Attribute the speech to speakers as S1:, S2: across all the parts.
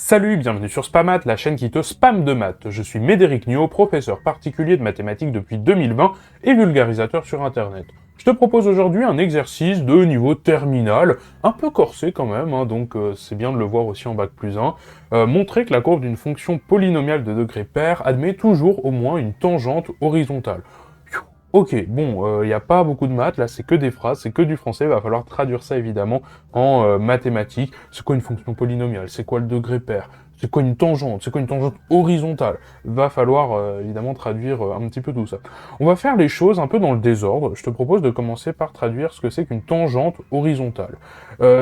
S1: Salut, bienvenue sur Spamat, la chaîne qui te spamme de maths. Je suis Médéric Niot, professeur particulier de mathématiques depuis 2020 et vulgarisateur sur internet. Je te propose aujourd'hui un exercice de niveau terminal, un peu corsé quand même, donc c'est bien de le voir aussi en bac+1. Montrer que la courbe d'une fonction polynomiale de degré pair admet toujours au moins une tangente horizontale. Ok, bon, il n'y a pas beaucoup de maths, là c'est que des phrases, c'est que du français, il va falloir traduire ça évidemment en mathématiques. C'est quoi une fonction polynomiale? C'est quoi le degré pair? C'est quoi une tangente? C'est quoi une tangente horizontale? Va falloir évidemment traduire un petit peu tout ça. On va faire les choses un peu dans le désordre. Je te propose de commencer par traduire ce que c'est qu'une tangente horizontale.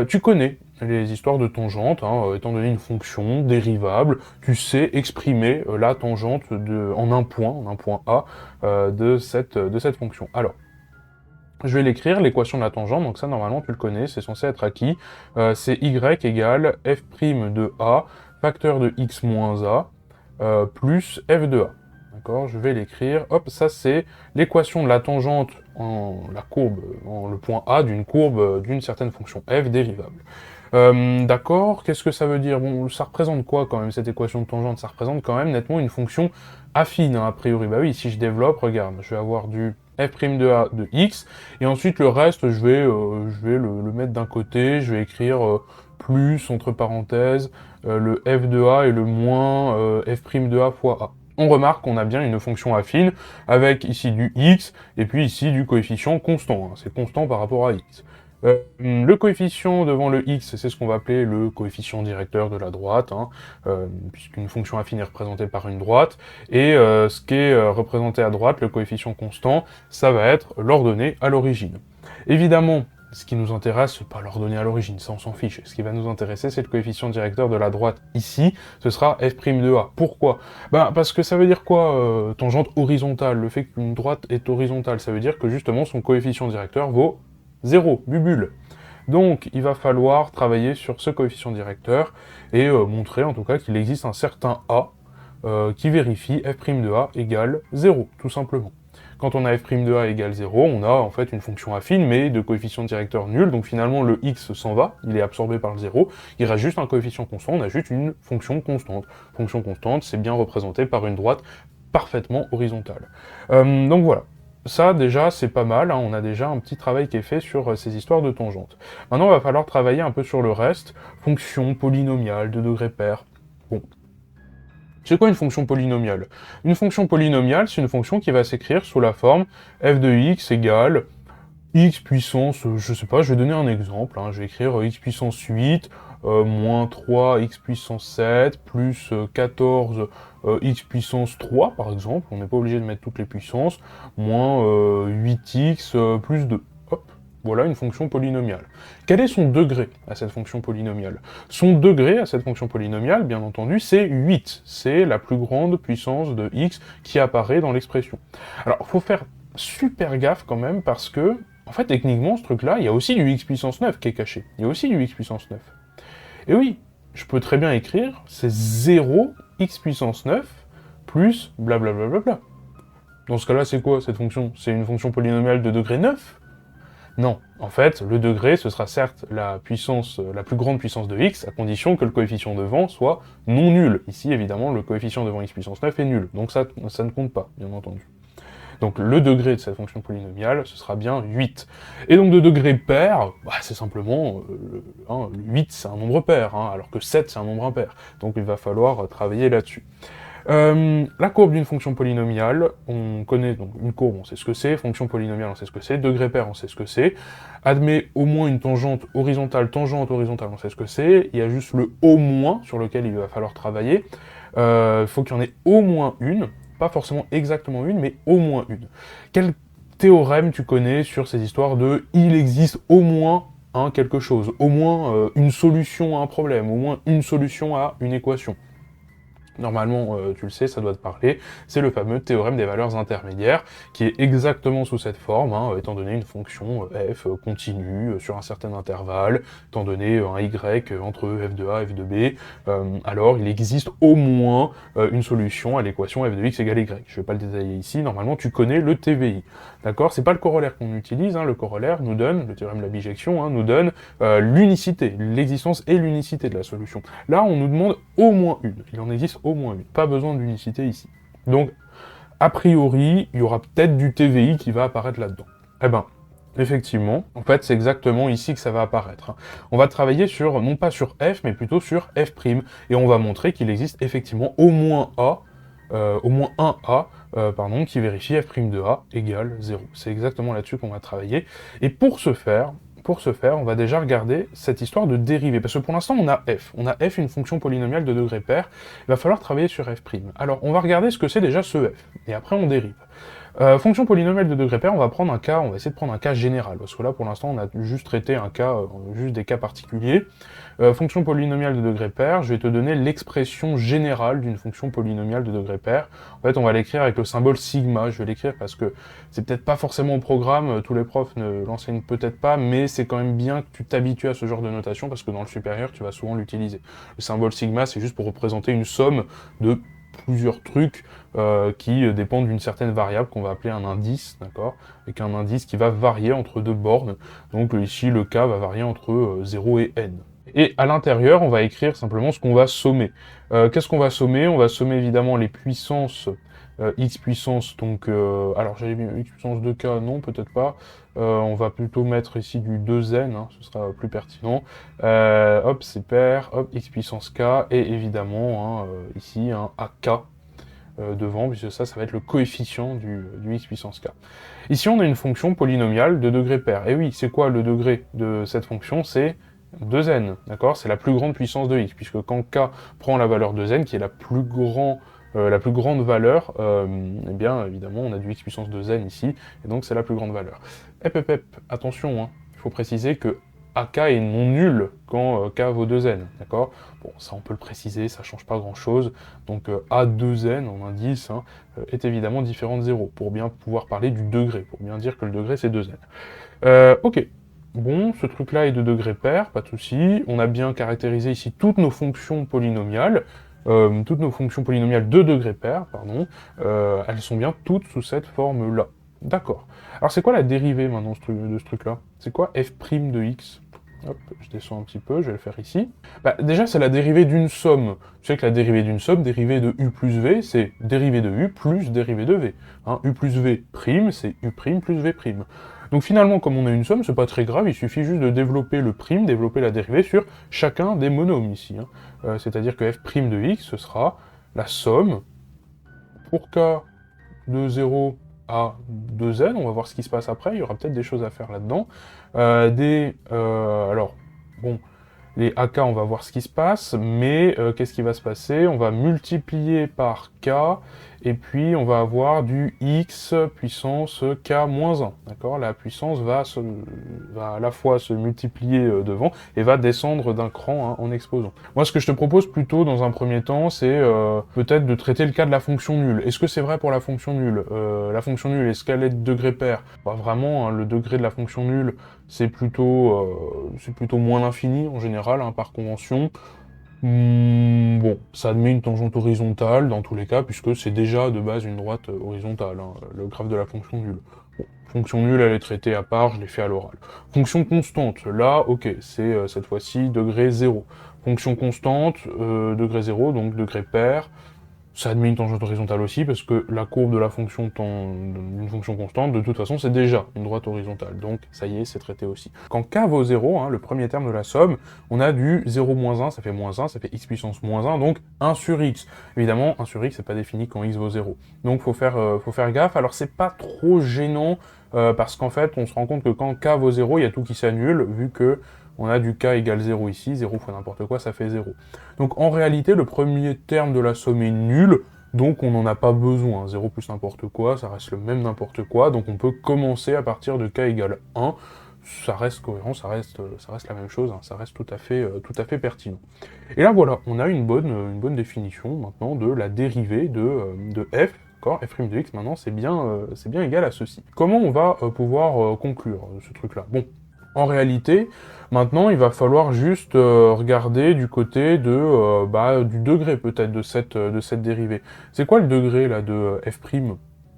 S1: Tu connais les histoires de tangente, étant donné une fonction dérivable, tu sais exprimer la tangente en un point A de cette fonction. Alors, je vais l'écrire, l'équation de la tangente, donc ça normalement tu le connais, c'est censé être acquis. C'est y égale f' de a, facteur de x moins a, plus f de a. D'accord, je vais l'écrire. Hop, ça c'est l'équation de la tangente en la courbe, en le point A d'une courbe d'une certaine fonction f dérivable. D'accord, qu'est-ce que ça veut dire? Bon, ça représente quoi quand même cette équation de tangente? Ça représente quand même nettement une fonction affine, a priori. Bah oui, si je développe, regarde, je vais avoir du f' de a de x, et ensuite le reste, je vais le mettre d'un côté, je vais écrire plus, entre parenthèses, le f de a et le moins f' de a fois a. On remarque qu'on a bien une fonction affine, avec ici du x, et puis ici du coefficient constant, c'est constant par rapport à x. Le coefficient devant le x, c'est ce qu'on va appeler le coefficient directeur de la droite, puisqu'une fonction affine est représentée par une droite, et ce qui est représenté à droite, le coefficient constant, ça va être l'ordonnée à l'origine. Évidemment, ce qui nous intéresse, c'est pas l'ordonnée à l'origine, ça on s'en fiche. Ce qui va nous intéresser, c'est le coefficient directeur de la droite ici, ce sera f' de a. Pourquoi? Ben, parce que ça veut dire quoi, tangente horizontale? Le fait qu'une droite est horizontale, ça veut dire que justement son coefficient directeur vaut 0, bubule. Donc il va falloir travailler sur ce coefficient directeur et montrer en tout cas qu'il existe un certain a qui vérifie f' de a égale 0, tout simplement. Quand on a f' de a égale 0, on a en fait une fonction affine, mais de coefficient directeur nul, donc finalement le x s'en va, il est absorbé par le 0, il reste juste un coefficient constant, on a juste une fonction constante. Fonction constante, c'est bien représenté par une droite parfaitement horizontale. Donc voilà. Ça, déjà, c'est pas mal, on a déjà un petit travail qui est fait sur ces histoires de tangentes. Maintenant, il va falloir travailler un peu sur le reste. Fonction polynomiale de degré pair. Bon. C'est quoi une fonction polynomiale? Une fonction polynomiale, c'est une fonction qui va s'écrire sous la forme f de x égale x puissance, je sais pas, je vais donner un exemple, je vais écrire x puissance 8, moins 3 x puissance 7, plus 14 x puissance 3, par exemple, on n'est pas obligé de mettre toutes les puissances, moins 8x plus 2. Hop, voilà une fonction polynomiale. Quel est son degré à cette fonction polynomiale? Son degré à cette fonction polynomiale, bien entendu, c'est 8. C'est la plus grande puissance de x qui apparaît dans l'expression. Alors, il faut faire super gaffe quand même, parce que en fait, techniquement, ce truc-là, il y a aussi du x puissance 9 qui est caché. Il y a aussi du x puissance 9. Et oui, je peux très bien écrire, c'est 0 x puissance 9 plus blablabla. Dans ce cas-là, c'est quoi cette fonction? C'est une fonction polynomiale de degré 9? Non. En fait, le degré, ce sera certes la puissance, la plus grande puissance de x, à condition que le coefficient devant soit non nul. Ici, évidemment, le coefficient devant x puissance 9 est nul. Donc ça ne compte pas, bien entendu. Donc le degré de cette fonction polynomiale, ce sera bien 8. Et donc de degré pair, c'est simplement, 8 c'est un nombre pair, alors que 7 c'est un nombre impair. Donc il va falloir travailler là-dessus. La courbe d'une fonction polynomiale, on connaît donc une courbe, on sait ce que c'est, fonction polynomiale, on sait ce que c'est, degré pair, on sait ce que c'est, admet au moins une tangente horizontale, on sait ce que c'est, il y a juste le au moins sur lequel il va falloir travailler, il faut qu'il y en ait au moins une, pas forcément exactement une, mais au moins une. Quel théorème tu connais sur ces histoires de « il existe au moins quelque chose », au moins une solution à un problème, au moins une solution à une équation? Normalement, tu le sais, ça doit te parler, c'est le fameux théorème des valeurs intermédiaires, qui est exactement sous cette forme, hein, étant donné une fonction f continue sur un certain intervalle, étant donné un y entre f de a, f de b, alors il existe au moins une solution à l'équation f de x égale y. Je vais pas le détailler ici, normalement tu connais le TVI, d'accord? C'est pas le corollaire qu'on utilise, hein, le corollaire nous donne, le théorème de la bijection, hein, nous donne l'unicité, l'existence et l'unicité de la solution. Là, on nous demande au moins une, il en existe au moins une, pas besoin d'unicité ici. Donc, a priori, il y aura peut-être du TVI qui va apparaître là-dedans. Eh ben, effectivement, en fait, c'est exactement ici que ça va apparaître, hein. On va travailler sur, non pas sur f, mais plutôt sur f', et on va montrer qu'il existe effectivement au moins un A, qui vérifie f' de A égale 0. C'est exactement là-dessus qu'on va travailler. Et pour ce faire, on va déjà regarder cette histoire de dérivée, parce que pour l'instant, on a f, une fonction polynomiale de degré pair, il va falloir travailler sur f'. Alors, on va regarder ce que c'est déjà ce f, et après on dérive. Fonction polynomiale de degré pair, on va prendre un cas, on va essayer de prendre un cas général, parce que là, pour l'instant, on a juste traité un cas, juste des cas particuliers. Fonction polynomiale de degré pair, je vais te donner l'expression générale d'une fonction polynomiale de degré pair. En fait, on va l'écrire avec le symbole sigma, je vais l'écrire parce que c'est peut-être pas forcément au programme, tous les profs ne l'enseignent peut-être pas, mais c'est quand même bien que tu t'habitues à ce genre de notation, parce que dans le supérieur, tu vas souvent l'utiliser. Le symbole sigma, c'est juste pour représenter une somme de plusieurs trucs qui dépendent d'une certaine variable qu'on va appeler un indice, d'accord, avec un indice qui va varier entre deux bornes. Donc ici, le k va varier entre 0 et n. Et à l'intérieur, on va écrire simplement ce qu'on va sommer. Qu'est-ce qu'on va sommer? On va sommer évidemment les puissances x puissance, donc... alors j'avais mis x puissance 2k, non, peut-être pas. On va plutôt mettre ici du 2n, hein, ce sera plus pertinent. Hop, c'est pair, hop, x puissance k, et évidemment, hein, ici, un ak devant, puisque ça va être le coefficient du x puissance k. Ici, on a une fonction polynomiale de degré pair. Et oui, c'est quoi le degré de cette fonction? C'est 2n, d'accord? C'est la plus grande puissance de x, puisque quand k prend la valeur 2n, qui est la plus grande valeur, eh bien, évidemment, on a du x puissance 2n ici, et donc c'est la plus grande valeur. Attention, hein, il faut préciser que ak est non nul quand k vaut 2n, d'accord? Bon, ça on peut le préciser, ça change pas grand-chose, donc a2n en indice hein, est évidemment différent de 0, pour bien pouvoir parler du degré, pour bien dire que le degré c'est 2n. Ok. Bon, ce truc-là est de degré pair, pas de souci. On a bien caractérisé ici toutes nos fonctions polynomiales, de degré pair, pardon. Elles sont bien toutes sous cette forme-là. D'accord. Alors c'est quoi la dérivée maintenant de ce truc-là? C'est quoi f' de x? Hop, je descends un petit peu, je vais le faire ici. Bah, déjà, c'est la dérivée d'une somme. Tu sais que la dérivée d'une somme, dérivée de u plus v, c'est dérivée de u plus dérivée de v. Hein, u plus v prime, c'est u prime plus v prime. Donc finalement, comme on a une somme, c'est pas très grave, il suffit juste de développer le prime, développer la dérivée sur chacun des monômes ici. Hein. C'est-à-dire que f' de x, ce sera la somme pour k de 0 à 2n, on va voir ce qui se passe après, il y aura peut-être des choses à faire là-dedans. Alors, bon, les AK, on va voir ce qui se passe, mais qu'est-ce qui va se passer? On va multiplier par k, et puis on va avoir du x puissance k moins 1, d'accord? La puissance va à la fois se multiplier devant, et va descendre d'un cran hein, en exposant. Moi, ce que je te propose plutôt, dans un premier temps, c'est peut-être de traiter le cas de la fonction nulle. Est-ce que c'est vrai pour la fonction nulle? La fonction nulle, est-ce qu'elle est de degré pair? Bah, vraiment, hein, le degré de la fonction nulle, c'est plutôt moins l'infini, en général, hein, par convention. Bon, ça admet une tangente horizontale dans tous les cas, puisque c'est déjà de base une droite horizontale, hein, le graphe de la fonction nulle. Bon, fonction nulle, elle est traitée à part, je l'ai fait à l'oral. Fonction constante, là, ok, c'est cette fois-ci degré 0. Fonction constante, degré 0, donc degré pair. Ça admet une tangente horizontale aussi, parce que la courbe de la fonction d'une fonction constante, de toute façon, c'est déjà une droite horizontale. Donc, ça y est, c'est traité aussi. Quand k vaut 0, hein, le premier terme de la somme, on a du 0 moins 1, ça fait moins 1, ça fait x puissance moins 1, donc 1 sur x. Évidemment, 1 sur x, c'est pas défini quand x vaut 0. Donc, faut faire gaffe. Alors, c'est pas trop gênant, parce qu'en fait, on se rend compte que quand k vaut 0, il y a tout qui s'annule, vu que on a du k égale 0 ici, 0 fois n'importe quoi, ça fait 0. Donc en réalité, le premier terme de la somme est nul, donc on n'en a pas besoin. 0 plus n'importe quoi, ça reste le même n'importe quoi, donc on peut commencer à partir de k égale 1, ça reste cohérent, ça reste la même chose, hein, ça reste tout à fait pertinent. Et là voilà, on a une bonne définition maintenant de la dérivée de f, d'accord, f' de x, maintenant c'est bien égal à ceci. Comment on va pouvoir conclure ce truc-là? Bon, en réalité, maintenant il va falloir juste regarder du côté du degré peut-être de cette dérivée. C'est quoi le degré là de f'?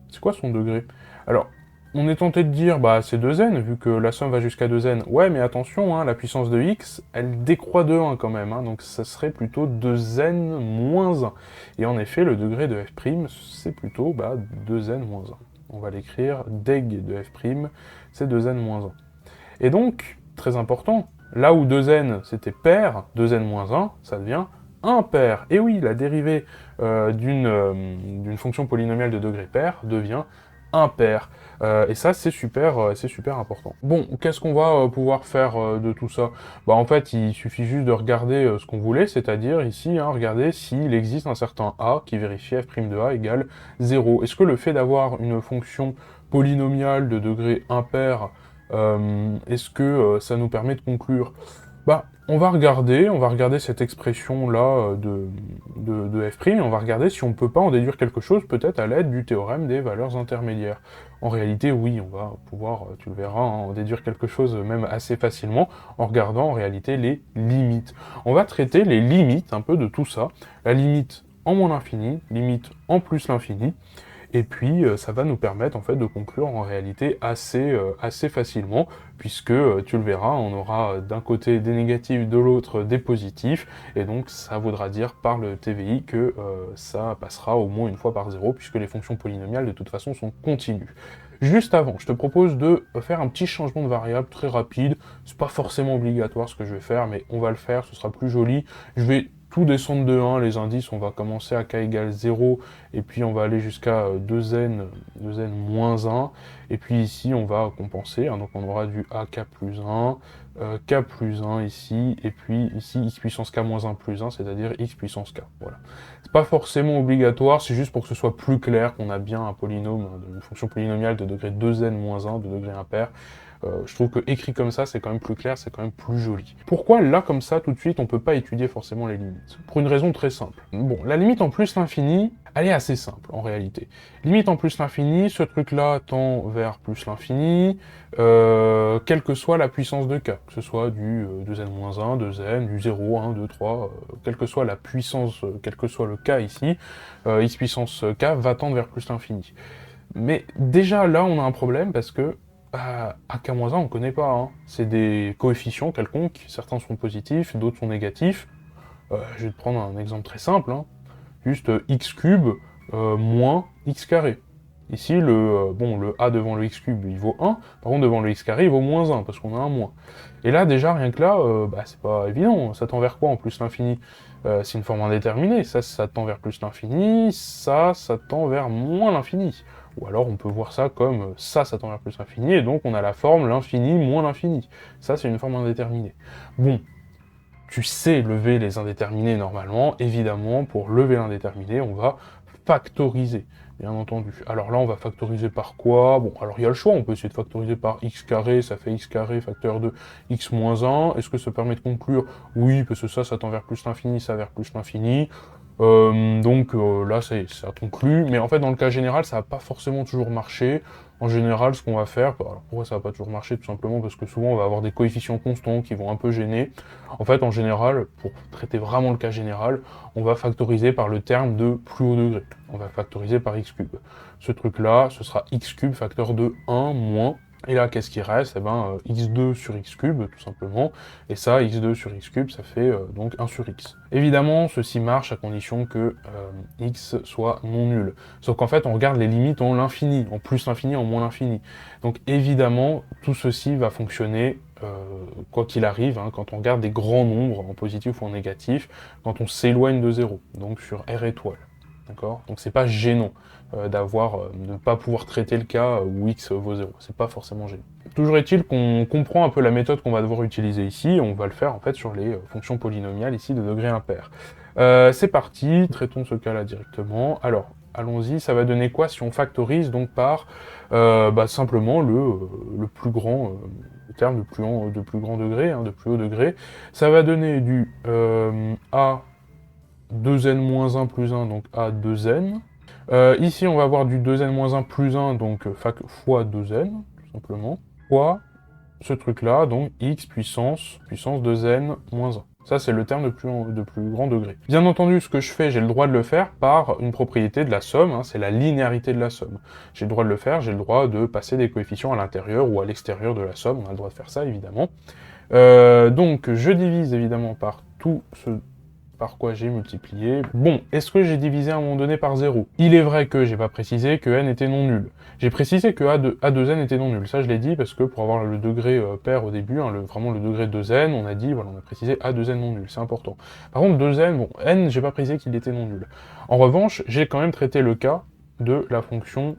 S1: C'est quoi son degré? Alors, on est tenté de dire, bah c'est 2n, vu que la somme va jusqu'à 2n. Ouais, mais attention, hein, la puissance de x, elle décroît de 1 quand même, hein, donc ça serait plutôt 2n moins 1. Et en effet, le degré de f', c'est plutôt 2n moins 1. On va l'écrire, deg de f', c'est 2n moins 1. Et donc, très important, là où 2n c'était pair, 2n moins 1, ça devient impair. Et oui, la dérivée d'une fonction polynomiale de degré pair devient impair. Et ça, c'est super important. Bon, qu'est-ce qu'on va pouvoir faire de tout ça? Bah en fait, il suffit juste de regarder ce qu'on voulait, c'est-à-dire ici, hein, regarder s'il existe un certain a qui vérifie f' de a égale 0. Est-ce que le fait d'avoir une fonction polynomiale de degré impair, est-ce que ça nous permet de conclure? Bah, on va regarder cette expression-là de f', et on va regarder si on peut pas en déduire quelque chose, peut-être à l'aide du théorème des valeurs intermédiaires. En réalité, oui, on va pouvoir, tu le verras, hein, en déduire quelque chose même assez facilement, en regardant en réalité les limites. On va traiter les limites un peu de tout ça, la limite en moins l'infini, limite en plus l'infini, et puis ça va nous permettre en fait de conclure en réalité assez facilement, puisque tu le verras, on aura d'un côté des négatifs, de l'autre des positifs, et donc ça voudra dire par le TVI que ça passera au moins une fois par 0, puisque les fonctions polynomiales de toute façon sont continues. Juste avant, je te propose de faire un petit changement de variable très rapide, c'est pas forcément obligatoire ce que je vais faire, mais on va le faire, ce sera plus joli. Je vais tout descendre de 1, les indices, on va commencer à k égale 0, et puis on va aller jusqu'à 2n moins 1, et puis ici on va compenser, hein, donc on aura du ak plus 1, k plus 1 ici, et puis ici x puissance k moins 1 plus 1, c'est-à-dire x puissance k, voilà. C'est pas forcément obligatoire, c'est juste pour que ce soit plus clair qu'on a bien un polynôme, une fonction polynomiale de degré 2n moins 1, de degré impair. Je trouve que écrit comme ça, c'est quand même plus clair, c'est quand même plus joli. Pourquoi là, comme ça, tout de suite, on peut pas étudier forcément les limites? Pour une raison très simple. Bon, la limite en plus l'infini, elle est assez simple, en réalité. Limite en plus l'infini, ce truc-là tend vers plus l'infini, quelle que soit la puissance de k, que ce soit du 2n-1, 2n, du 0, 1, 2, 3, quelle que soit la puissance, quel que soit le k ici, x puissance k va tendre vers plus l'infini. Mais déjà là, on a un problème parce que AK-1, on connaît pas, hein. C'est des coefficients quelconques, certains sont positifs, d'autres sont négatifs. Je vais te prendre un exemple très simple, hein. Juste x cube moins x carré. Ici, le a devant le x cube, il vaut 1, par contre devant le x carré, il vaut moins 1, parce qu'on a un moins. Et là, déjà, rien que là, c'est pas évident, ça tend vers quoi en plus l'infini? C'est une forme indéterminée, ça tend vers plus l'infini, ça tend vers moins l'infini. Ou alors on peut voir ça comme ça tend vers plus l'infini, et donc on a la forme l'infini moins l'infini. Ça, c'est une forme indéterminée. Bon, tu sais lever les indéterminés normalement, évidemment, pour lever l'indéterminé, on va factoriser, bien entendu. Alors là, on va factoriser par quoi? Bon, alors il y a le choix, on peut essayer de factoriser par x carré, ça fait x carré facteur de x moins 1. Est-ce que ça permet de conclure? Oui, parce que ça tend vers plus l'infini, ça vers plus l'infini. Là, ça conclut, mais en fait, dans le cas général, ça va pas forcément toujours marcher. En général, ce qu'on va faire, alors pourquoi ça va pas toujours marcher? Tout simplement parce que souvent, on va avoir des coefficients constants qui vont un peu gêner. En fait, en général, pour traiter vraiment le cas général, on va factoriser par le terme de plus haut degré. On va factoriser par x cube. Ce truc-là, ce sera x cube facteur de 1 moins. Et là, qu'est-ce qui reste? Eh ben, x2 sur x cube, tout simplement. Et ça, x2 sur x cube, ça fait donc 1 sur x. Évidemment, ceci marche à condition que x soit non nul. Sauf qu'en fait, on regarde les limites en l'infini, en plus l'infini, en moins l'infini. Donc évidemment, tout ceci va fonctionner quoi qu'il arrive, hein, quand on regarde des grands nombres, en positif ou en négatif, quand on s'éloigne de 0, donc sur R étoile. D'accord? Donc c'est pas gênant de ne pas pouvoir traiter le cas où x vaut 0, c'est pas forcément gênant. Toujours est-il qu'on comprend un peu la méthode qu'on va devoir utiliser ici, et on va le faire en fait sur les fonctions polynomiales ici de degré impair. C'est parti, traitons ce cas-là directement. Alors, allons-y, ça va donner quoi si on factorise donc par simplement le plus grand terme de plus grand degré, hein, de plus haut degré. Ça va donner du A 2n-1 plus 1, donc A 2n. Ici, on va avoir du 2n-1 plus 1, donc fois 2n, tout simplement, fois ce truc-là, donc x puissance 2n moins 1. Ça, c'est le terme de plus grand degré. Bien entendu, ce que je fais, j'ai le droit de le faire par une propriété de la somme, hein, c'est la linéarité de la somme. J'ai le droit de le faire, j'ai le droit de passer des coefficients à l'intérieur ou à l'extérieur de la somme, on a le droit de faire ça, évidemment. Donc, je divise évidemment par tout ce par quoi j'ai multiplié. Bon, est-ce que j'ai divisé à un moment donné par 0? Il est vrai que j'ai pas précisé que n était non nul. J'ai précisé que A2n était non nul. Ça, je l'ai dit parce que pour avoir le degré pair au début, hein, vraiment le degré 2n, on a dit, voilà, on a précisé A2n non nul, c'est important. Par contre, 2n, bon, n, j'ai pas précisé qu'il était non nul. En revanche, j'ai quand même traité le cas de la fonction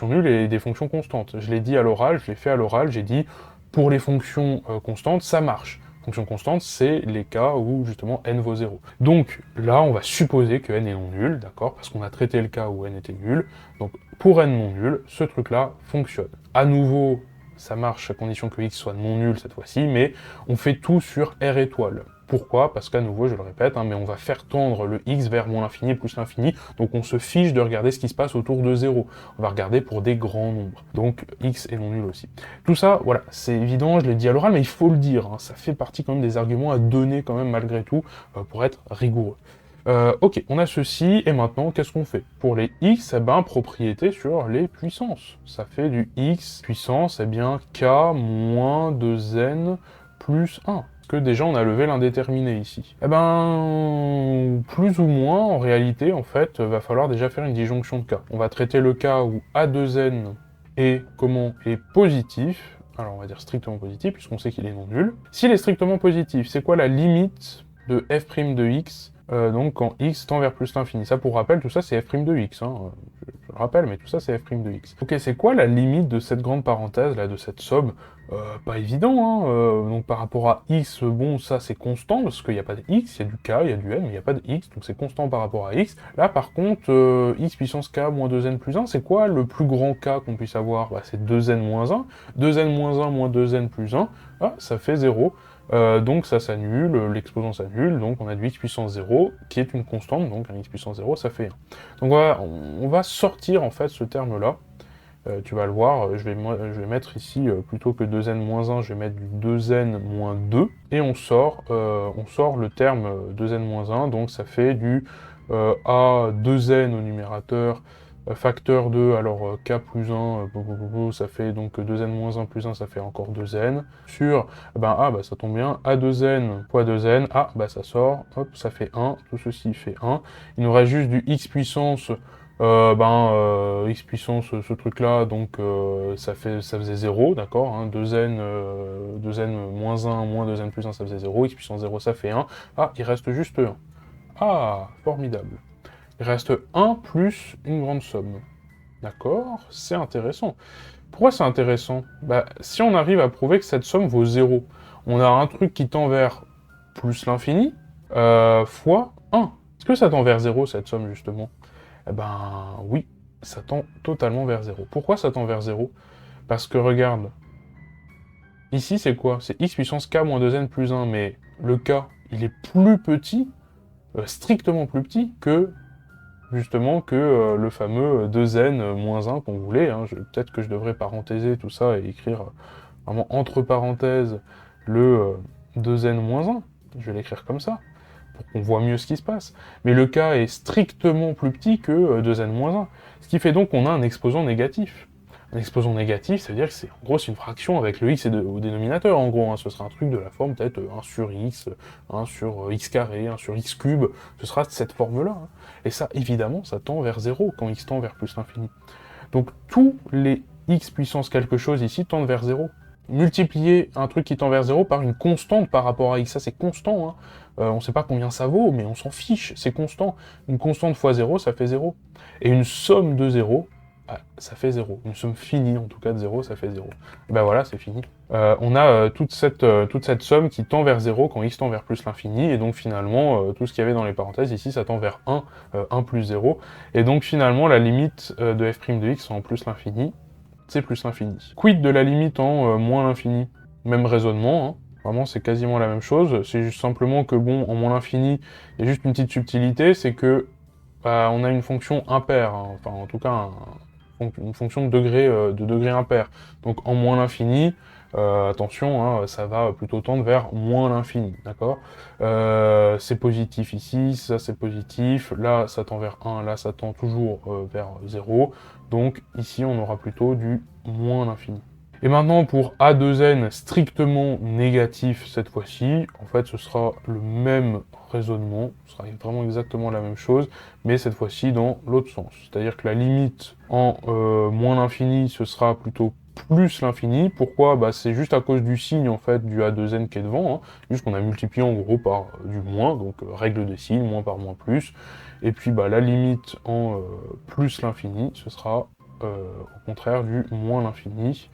S1: nulle et des fonctions constantes. Je l'ai dit à l'oral, je l'ai fait à l'oral, j'ai dit, pour les fonctions constantes, ça marche. Fonction constante, c'est les cas où justement n vaut 0. Donc là, on va supposer que n est non nul, d'accord, parce qu'on a traité le cas où n était nul. Donc pour n non nul, ce truc-là fonctionne. À nouveau, ça marche à condition que x soit non nul cette fois-ci, mais on fait tout sur R étoile. Pourquoi? Parce qu'à nouveau, je le répète, hein, mais on va faire tendre le x vers moins l'infini plus l'infini, donc on se fiche de regarder ce qui se passe autour de 0. On va regarder pour des grands nombres. Donc x est non nul aussi. Tout ça, voilà, c'est évident, je l'ai dit à l'oral, mais il faut le dire, hein, ça fait partie quand même des arguments à donner quand même malgré tout, pour être rigoureux. Ok, on a ceci, et maintenant, qu'est-ce qu'on fait? Pour les x, eh ben, propriété sur les puissances. Ça fait du x puissance, eh bien, k moins 2n plus 1. Que déjà on a levé l'indéterminé ici. Eh ben, plus ou moins, en réalité, en fait, va falloir déjà faire une disjonction de cas. On va traiter le cas où A2n est, est positif, alors on va dire strictement positif, puisqu'on sait qu'il est non nul. S'il est strictement positif, c'est quoi la limite de f' de x, donc quand x tend vers plus l'infini? Ça, pour rappel, tout ça c'est f' de x, hein, je le rappelle, mais tout ça c'est f' de x. Ok, c'est quoi la limite de cette grande parenthèse, là, de cette somme? Pas évident, hein, donc par rapport à x, bon, ça c'est constant, parce qu'il n'y a pas de x, il y a du k, il y a du n, mais il n'y a pas de x, donc c'est constant par rapport à x. Là, par contre, x puissance k moins 2n plus 1, c'est quoi le plus grand k qu'on puisse avoir? Bah, c'est 2n moins 1, 2n moins 1 moins 2n plus 1, ah, ça fait 0. Donc ça s'annule, l'exposant s'annule, donc on a du x puissance 0, qui est une constante, donc un x puissance 0, ça fait 1. Donc voilà, on va sortir en fait ce terme-là. Tu vas le voir, je vais mettre ici, plutôt que 2n moins 1, je vais mettre du 2n moins 2, et on sort le terme 2n moins 1, donc ça fait du A2n au numérateur, facteur 2, alors k plus 1, ça fait donc 2n moins 1 plus 1, ça fait encore 2n, sur, bah ça tombe bien, A2n fois 2n, ça sort, hop, ça fait 1, tout ceci fait 1, il nous reste juste du x puissance, x puissance, ce truc-là, donc ça faisait 0, d'accord, hein, 2n moins 1 moins 2n plus 1, ça faisait 0, x puissance 0, ça fait 1, il reste juste 1. Ah, formidable. Il reste 1 plus une grande somme. D'accord, c'est intéressant. Pourquoi c'est intéressant? Si on arrive à prouver que cette somme vaut 0, on a un truc qui tend vers plus l'infini, fois 1. Est-ce que ça tend vers 0, cette somme, justement? Eh ben, oui, ça tend totalement vers 0. Pourquoi ça tend vers 0? Parce que, regarde, ici, c'est quoi? C'est x puissance k moins 2n plus 1, mais le k, il est plus petit, strictement plus petit, que justement que le fameux 2n moins 1 qu'on voulait. Hein. Peut-être que je devrais parenthéser tout ça et écrire vraiment entre parenthèses le 2n moins 1. Je vais l'écrire comme ça, pour qu'on voit mieux ce qui se passe. Mais le cas est strictement plus petit que 2n moins 1. Ce qui fait donc qu'on a un exposant négatif. Un exposant négatif, ça veut dire que c'est en gros c'est une fraction avec le x au dénominateur, en gros. Hein. Ce sera un truc de la forme peut-être 1 sur x, 1 sur x carré, 1 sur x cube. Ce sera cette forme-là. Hein. Et ça, évidemment, ça tend vers 0 quand x tend vers plus l'infini. Donc tous les x puissance quelque chose ici tendent vers 0. Multiplier un truc qui tend vers 0 par une constante par rapport à x, ça c'est constant. Hein. On sait pas combien ça vaut, mais on s'en fiche, c'est constant. Une constante fois 0, ça fait 0. Et une somme de 0, ça fait 0. Une somme finie, en tout cas de 0, ça fait 0. Et ben voilà, c'est fini. On a toute cette somme qui tend vers 0 quand x tend vers plus l'infini, et donc finalement, tout ce qu'il y avait dans les parenthèses, ici, ça tend vers 1 plus 0. Et donc finalement, la limite de f' de x en plus l'infini, c'est plus l'infini. Quid de la limite en moins l'infini? Même raisonnement, hein. Vraiment, c'est quasiment la même chose. C'est juste simplement que, bon, en moins l'infini, il y a juste une petite subtilité, c'est que on a une fonction impaire, hein. Enfin, en tout cas, une fonction de degré impair. Donc, en moins l'infini, attention, hein, ça va plutôt tendre vers moins l'infini, d'accord? C'est positif ici, ça c'est positif, là ça tend vers 1, là ça tend toujours vers 0, donc ici on aura plutôt du moins l'infini. Et maintenant pour A2n strictement négatif cette fois-ci, en fait ce sera le même raisonnement, ce sera vraiment exactement la même chose, mais cette fois-ci dans l'autre sens. C'est-à-dire que la limite en moins l'infini, ce sera plutôt plus l'infini. Pourquoi? Bah, c'est juste à cause du signe en fait du A2n qui est devant, hein. Juste qu'on a multiplié en gros par du moins, donc règle des signes, moins par moins plus. Et puis bah, la limite en plus l'infini, ce sera au contraire du moins l'infini.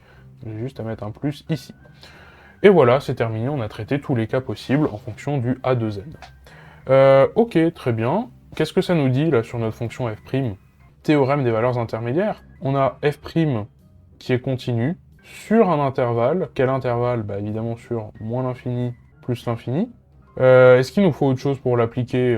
S1: J'ai juste à mettre un plus ici. Et voilà, c'est terminé, on a traité tous les cas possibles en fonction du A2n. Ok, très bien. Qu'est-ce que ça nous dit là sur notre fonction f'? Théorème des valeurs intermédiaires. On a f' qui est continu sur un intervalle. Quel intervalle? Bah évidemment sur moins l'infini plus l'infini. Est-ce qu'il nous faut autre chose pour l'appliquer?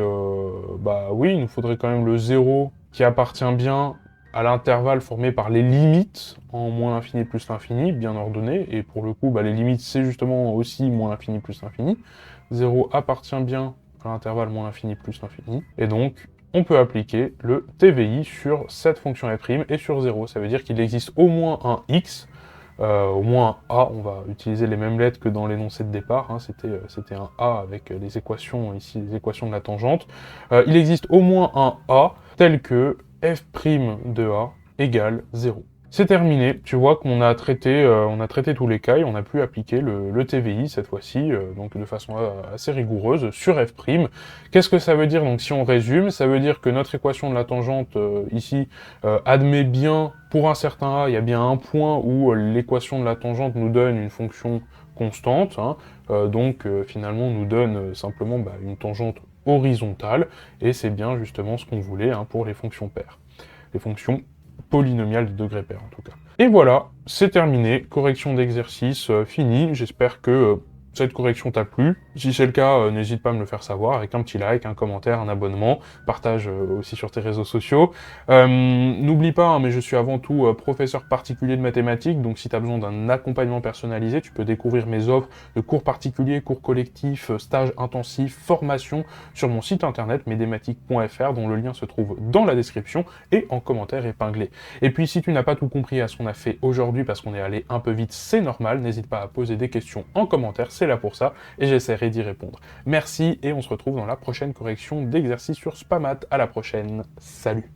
S1: Bah oui, il nous faudrait quand même le 0 qui appartient bien à l'intervalle formé par les limites en moins l'infini plus l'infini, bien ordonné, et pour le coup, bah, les limites, c'est justement aussi moins l'infini plus l'infini. 0 appartient bien à l'intervalle moins l'infini plus l'infini, et donc on peut appliquer le TVI sur cette fonction f' et sur 0. Ça veut dire qu'il existe au moins un x, au moins un A, on va utiliser les mêmes lettres que dans l'énoncé de départ, hein, c'était un A avec les équations, ici les équations de la tangente. Il existe au moins un A tel que f' de A égale 0. C'est terminé, tu vois qu'on a traité tous les cas et on a pu appliquer le TVI cette fois-ci, donc de façon assez rigoureuse, sur f'. Qu'est-ce que ça veut dire? Donc si on résume, ça veut dire que notre équation de la tangente, ici, admet bien, pour un certain A, il y a bien un point où l'équation de la tangente nous donne une fonction constante, hein, donc finalement nous donne simplement une tangente horizontale, et c'est bien justement ce qu'on voulait hein, pour les fonctions paires. Les fonctions polynomiales de degré pair en tout cas. Et voilà, c'est terminé, correction d'exercice finie, j'espère que cette correction t'a plu. Si c'est le cas, n'hésite pas à me le faire savoir avec un petit like, un commentaire, un abonnement, partage aussi sur tes réseaux sociaux. N'oublie pas, hein, mais je suis avant tout professeur particulier de mathématiques, donc si tu as besoin d'un accompagnement personnalisé, tu peux découvrir mes offres de cours particuliers, cours collectifs, stages intensifs, formations sur mon site internet medematic.fr, dont le lien se trouve dans la description et en commentaire épinglé. Et puis si tu n'as pas tout compris à ce qu'on a fait aujourd'hui, parce qu'on est allé un peu vite, c'est normal, n'hésite pas à poser des questions en commentaire, c'est là pour ça, et j'essaierai d'y répondre. Merci, et on se retrouve dans la prochaine correction d'exercice sur Spamat. À la prochaine, salut!